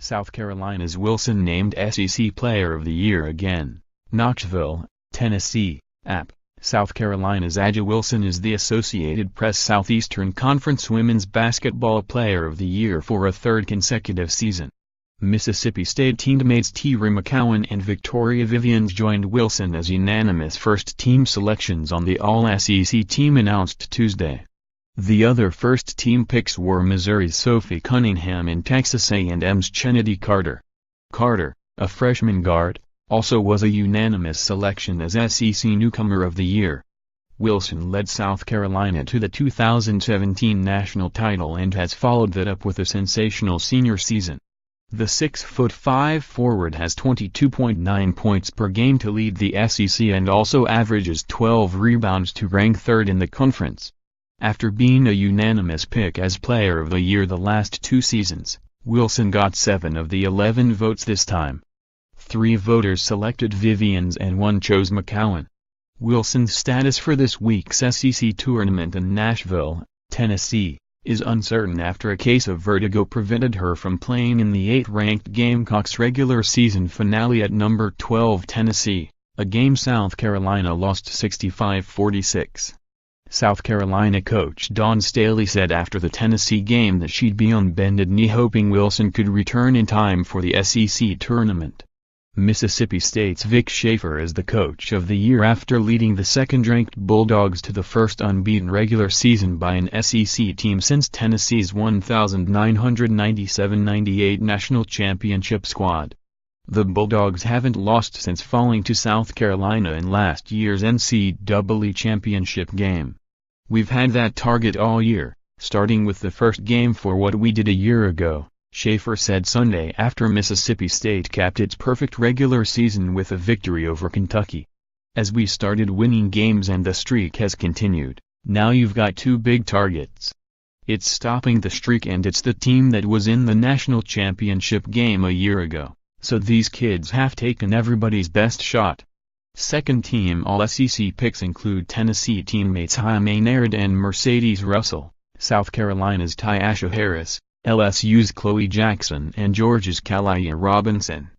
South Carolina's Wilson named SEC Player of the Year again. Knoxville, Tennessee, App. South Carolina's A'ja Wilson is the Associated Press Southeastern Conference Women's Basketball Player of the Year for a third consecutive season. Mississippi State teammates Teaira McCowan and Victoria Vivians joined Wilson as unanimous first-team selections on the All-SEC team announced Tuesday. The other first-team picks were Missouri's Sophie Cunningham and Texas A&M's Chennedy Carter. Carter, a freshman guard, also was a unanimous selection as SEC Newcomer of the Year. Wilson led South Carolina to the 2017 national title and has followed that up with a sensational senior season. The 6'5" forward has 22.9 points per game to lead the SEC and also averages 12 rebounds to rank third in the conference. After being a unanimous pick as Player of the Year the last 2 seasons, Wilson got 7 of the 11 votes this time. 3 voters selected Vivians and 1 chose McCowan. Wilson's status for this week's SEC tournament in Nashville, Tennessee, is uncertain after a case of vertigo prevented her from playing in the 8th-ranked Gamecocks regular season finale at number 12 Tennessee, a game South Carolina lost 65-46. South Carolina coach Dawn Staley said after the Tennessee game that she'd be on bended knee hoping Wilson could return in time for the SEC tournament. Mississippi State's Vic Schaefer is the Coach of the Year after leading the second-ranked Bulldogs to the first unbeaten regular season by an SEC team since Tennessee's 1997-98 national championship squad. The Bulldogs haven't lost since falling to South Carolina in last year's NCAA championship game. "We've had that target all year, starting with the first game for what we did a year ago," Schaefer said Sunday after Mississippi State capped its perfect regular season with a victory over Kentucky. "As we started winning games and the streak has continued, now you've got 2 big targets. It's stopping the streak and it's the team that was in the national championship game a year ago, so these kids have taken everybody's best shot." Second-team All-SEC picks include Tennessee teammates Jaime Naird and Mercedes Russell, South Carolina's Tyasha Harris, LSU's Chloe Jackson and Georgia's Kalia Robinson.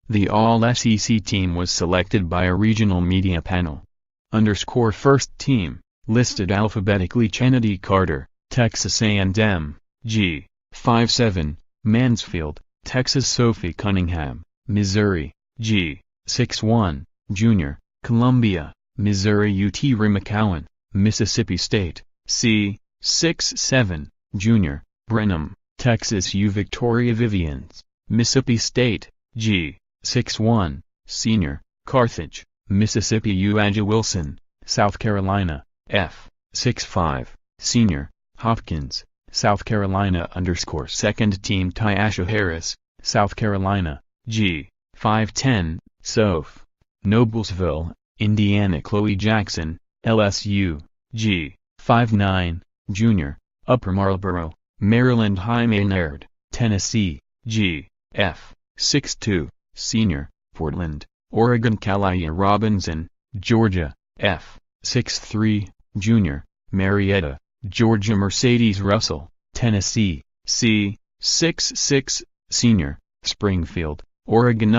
The All-SEC team was selected by a regional media panel. First team, listed alphabetically: Chennedy Carter, Texas A&M, G. 5'7", Mansfield, Texas; Sophie Cunningham, Missouri, G. 6'1", junior, Columbia, Missouri; Teaira McCowan, Mississippi State, C. 6'7", junior, Brenham, Texas; Victoria Vivians, Mississippi State, G. 6'1", senior, Carthage, Mississippi; A'ja Wilson, South Carolina, F. 6'5", senior, Hopkins, South Carolina. Second team Tyasha Harris, South Carolina, G. 5'10", Soph. Noblesville, Indiana; Chloe Jackson, LSU, G. 5'9", junior, Upper Marlboro, Maryland; Jaime Naird, Tennessee, G. F. 6'2", senior, Portland, Oregon; Kalia Robinson, Georgia, F. 6'3", junior, Marietta, Georgia; Mercedes Russell, Tennessee, C. 6'6", senior, Springfield, Oregon.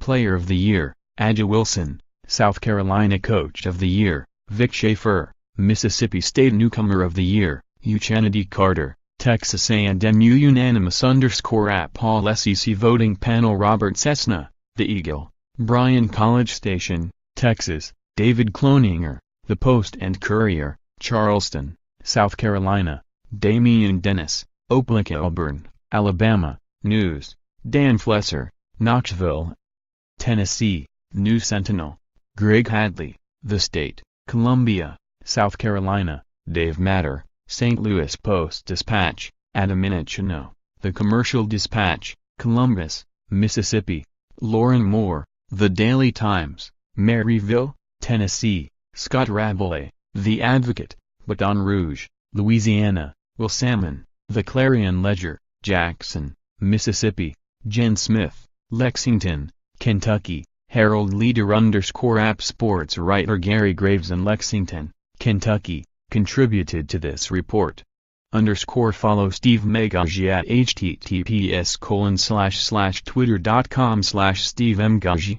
Player of the Year, A'ja Wilson, South Carolina; Coach of the Year, Vic Schaefer, Mississippi State; Newcomer of the Year, Chennedy Carter, Texas A&M. Unanimous _app All-SEC voting panel: Robert Cessna, The Eagle, Bryan College Station, Texas; David Cloninger, The Post and Courier, Charleston, South Carolina; Damian Dennis, Opelika; Auburn, Alabama, News; Dan Flesser, Knoxville, Tennessee, News Sentinel; Greg Hadley, The State, Columbia, South Carolina; Dave Matter, St. Louis Post-Dispatch; Adam Minichino, The Commercial Dispatch, Columbus, Mississippi; Lauren Moore, The Daily Times, Maryville, Tennessee; Scott Rabelais, The Advocate, Baton Rouge, Louisiana; Will Salmon, The Clarion Ledger, Jackson, Mississippi; Jen Smith, Lexington, Kentucky; Herald Leader _app Sports writer Gary Graves in Lexington, Kentucky, contributed to this report. Follow Steve Mgaji at https://twitter.com/Steve Mgaji.